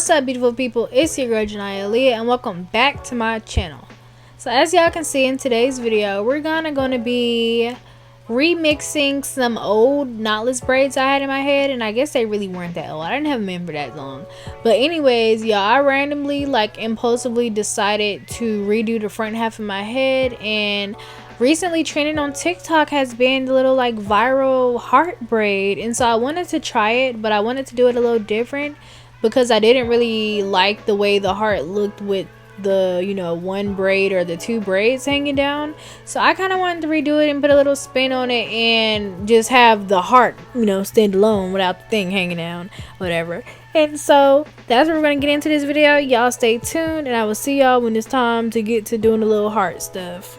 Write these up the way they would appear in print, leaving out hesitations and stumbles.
What's up, beautiful people? It's your girl Jania Aaliyah, and welcome back to my channel. So as y'all can see in today's video, we're gonna be remixing some old knotless braids I had in my head, and I guess they really weren't that old. I didn't have them for that long. But anyways, y'all, I randomly, impulsively decided to redo the front half of my head, and recently trending on TikTok has been the little viral heart braid, and so I wanted to try it, but I wanted to do it a little different because I didn't really like the way the heart looked with the one braid or the two braids hanging down. So I kind of wanted to redo it and put a little spin on it and just have the heart stand alone without the thing hanging down, whatever. And so that's what we're gonna get into this video. Y'all stay tuned, and I will see y'all when it's time to get to doing the little heart stuff.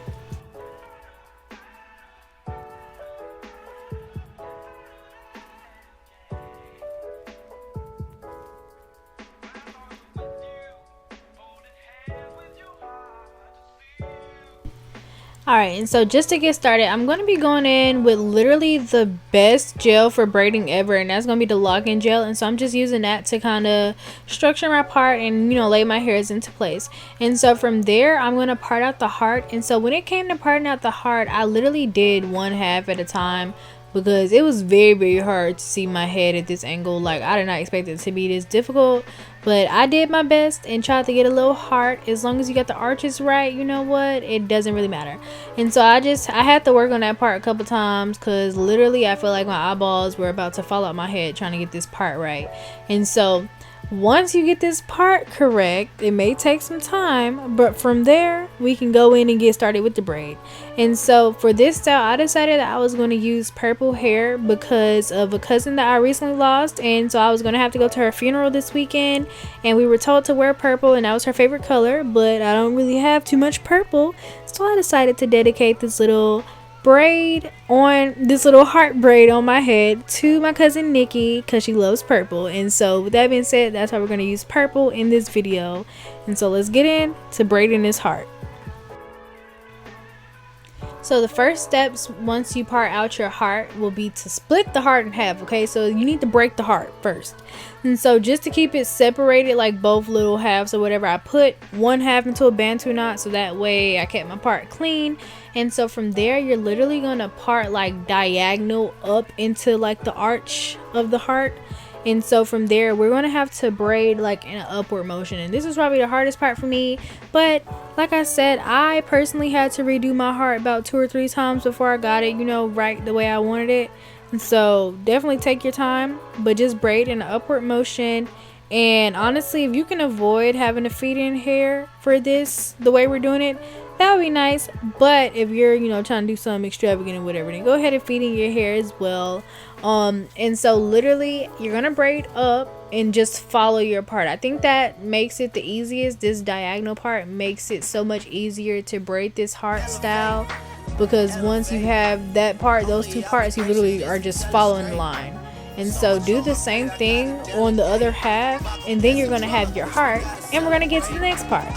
Alright, and so just to get started, I'm going to be going in with literally the best gel for braiding ever, and that's going to be the lock-in gel. And so I'm just using that to kind of structure my part and lay my hairs into place. And so from there, I'm going to part out the heart. And so when it came to parting out the heart, I literally did one half at a time, because it was very hard to see my head at this angle. I did not expect it to be this difficult, but I did my best and tried to get a little heart. As long as you got the arches right, you know what, it doesn't really matter. And so I had to work on that part a couple times, because literally I feel like my eyeballs were about to fall out my head trying to get this part right. And so once you get this part correct, it may take some time, but from there we can go in and get started with the braid. And so for this style, I decided that I was going to use purple hair because of a cousin that I recently lost, and so I was going to have to go to her funeral this weekend, and we were told to wear purple, and that was her favorite color, but I don't really have too much purple, so I decided to dedicate this little heart braid on my head to my cousin Nikki, because she loves purple. And so with that being said, that's why we're going to use purple in this video. And so let's get into braiding this heart. So the first steps once you part out your heart will be to split the heart in half. Okay, so you need to break the heart first. And so just to keep it separated, like both little halves or whatever, I put one half into a bantu knot, so that way I kept my part clean. And so from there, you're literally gonna part diagonal up into the arch of the heart. And so from there, we're going to have to braid in an upward motion. And this is probably the hardest part for me. But like I said, I personally had to redo my heart about 2 or 3 times before I got it, right the way I wanted it. And so definitely take your time, but just braid in an upward motion. And honestly, if you can avoid having to feed in hair for this, the way we're doing it, that would be nice. But if you're trying to do something extravagant or whatever, then go ahead and feed in your hair as well. And so literally you're gonna braid up and just follow your part. I think that makes it the easiest. This diagonal part makes it so much easier to braid this heart style, because once you have that part, those two parts, you literally are just following the line. And so do the same thing on the other half, and then you're gonna have your heart, and we're gonna get to the next part.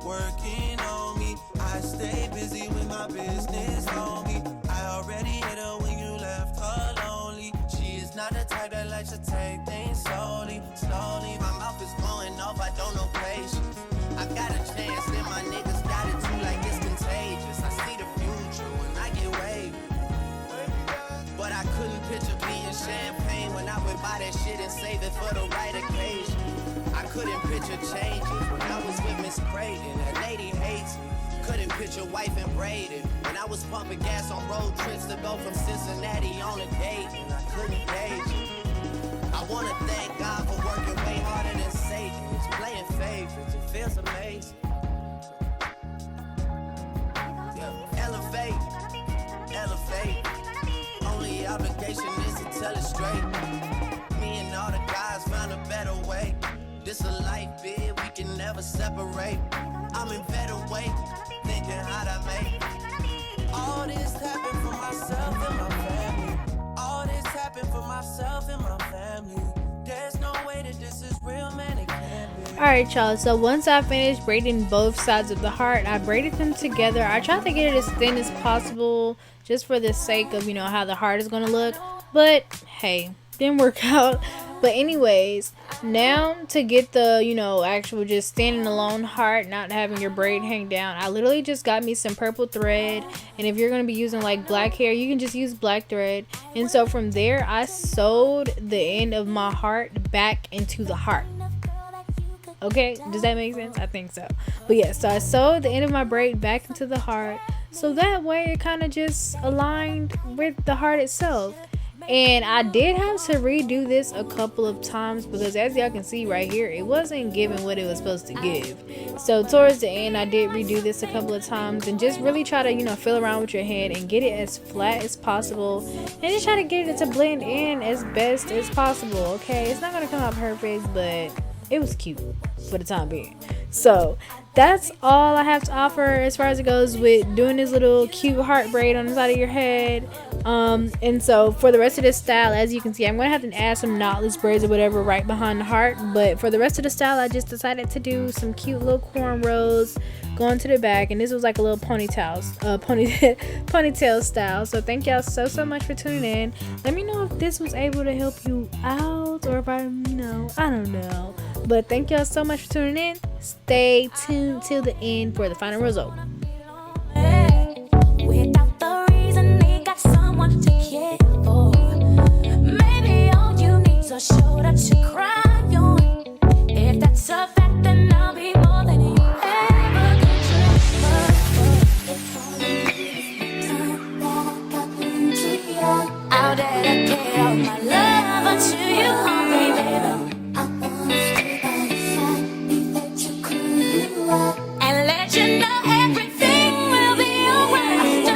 Working on me, I stay busy with my business on me. I already hit her when you left her lonely. She is not the type that likes to take things slowly. My mouth is going off, I don't know patience. I got a chance, and my niggas got it too, like it's contagious. I see the future when I get wavy, but I couldn't picture being champagne when I would buy that shit and save it for the right occasion. I couldn't picture changes when I was with Miss Braden. That lady hates me. Couldn't picture wife and braided when I was pumping gas on road trips to go from Cincinnati on a date, and I couldn't gauge it. I want to thank God for working way harder than Satan. It's playing favorites. It feels amazing. Yeah. Elevate. Only obligation is to tell it straight. Me and all the guys separate. I'm in better way, thinking how'd I make all this happen for myself and my family. All this happened for myself and my family. There's no way that this is real, man, it can't be. Alright, y'all, so once I finished braiding both sides of the heart, I braided them together. I tried to get it as thin as possible just for the sake of, you know, how the heart is going to look. But, hey, didn't work out. But anyways, now to get the, you know, actual just standing alone heart, not having your braid hang down, I literally just got me some purple thread. And if you're going to be using like black hair, you can just use black thread. And so from there, I sewed the end of my heart back into the heart. Okay, does that make sense? I think so. But yeah, so I sewed the end of my braid back into the heart, so that way it kind of just aligned with the heart itself. And I did have to redo this a couple of times because, as y'all can see right here, it wasn't giving what it was supposed to give. So towards the end, I did redo this a couple of times and just really try to, you know, feel around with your hand and get it as flat as possible, and just try to get it to blend in as best as possible. Okay, it's not gonna come out perfect, but it was cute for the time being. So that's all I have to offer as far as it goes with doing this little cute heart braid on the side of your head. And so for the rest of this style, as you can see, I'm gonna have to add some knotless braids or whatever right behind the heart. But for the rest of the style, I just decided to do some cute little cornrows going to the back, and this was like a little ponytail style. So thank y'all so much for tuning in. Let me know if this was able to help you out, or if I don't know. But thank y'all so much for tuning in. Stay tuned till the end for the final result. Without the reason, they got someone to care for. Maybe all you need is a shoulder to cry on. If that's a fact, then I'll be more than you ever could dream of. If only this time that I got into you, I'll dedicate all my love unto you, only baby. I wanna stay by your side, be there to cool you up, and let you know everything will be alright.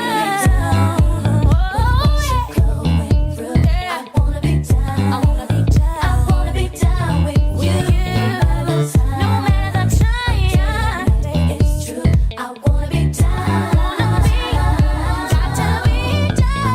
Oh, yeah. Going through, I wanna be down, I wanna be down, I wanna be down with you. No matter the time, it's true. I wanna be down, got to be down.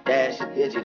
Dash digit.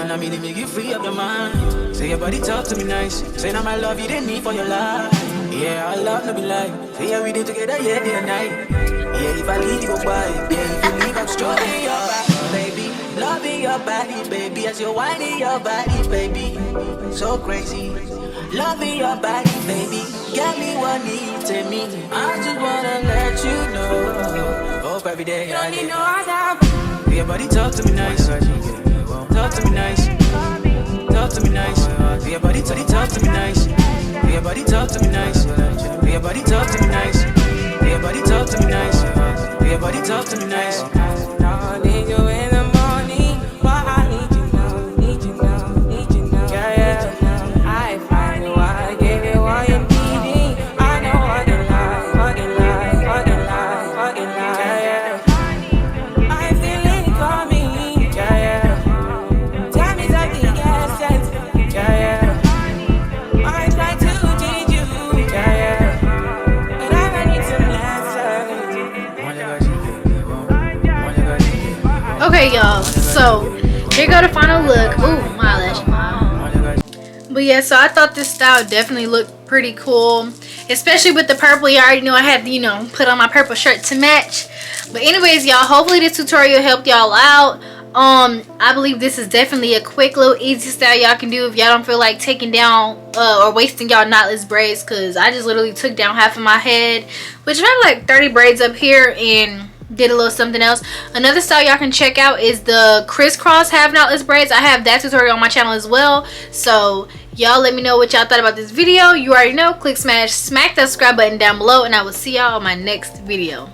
And I mean to make you free up your mind. Say your body talk to me nice. Say now my love you didn't need for your life. Yeah, I love to be like. Say yeah, we did together, yeah, day and night. Yeah, if I leave you go by. Yeah, if you leave, I'm stroking your body, baby. Loving your body, baby. As you're whining your body, baby. So crazy. Loving your body, baby. Get me what needs in me. I just wanna let you know. Hope every day I need no other. Your body talk to me nice. Talk to me nice. Talk to me nice. Your body talk to me nice. Your body talk to me nice. Your body talk to me nice. Your body talk to me nice. Your body talk to me nice. I need you in the morning. Why I need you now, need you now, need you now. Yeah, yeah. I find you, I give you what you're needing. I know what you like, what you like, what you like, what you like. Yeah, yeah. I feel it coming. Yeah, yeah. Tell me something, yes, yes. Yeah, yeah. I try to teach you. Yeah, yeah. But I need some lessons. Okay, y'all, so here go the final look. Ooh, my eyelash. But yeah, so I thought this style definitely looked pretty cool, especially with the purple. You already know I had to, you know, put on my purple shirt to match. But anyways, y'all, hopefully this tutorial helped y'all out. I believe this is definitely a quick little easy style y'all can do if y'all don't feel like taking down or wasting y'all knotless braids, because I just literally took down half of my head, which I have like 30 braids up here, and did a little something else. Another style y'all can check out is the crisscross half knotless braids. I have that tutorial on my channel as well, so y'all let me know what y'all thought about this video. You already know, click smack that subscribe button down below, and I will see y'all on my next video.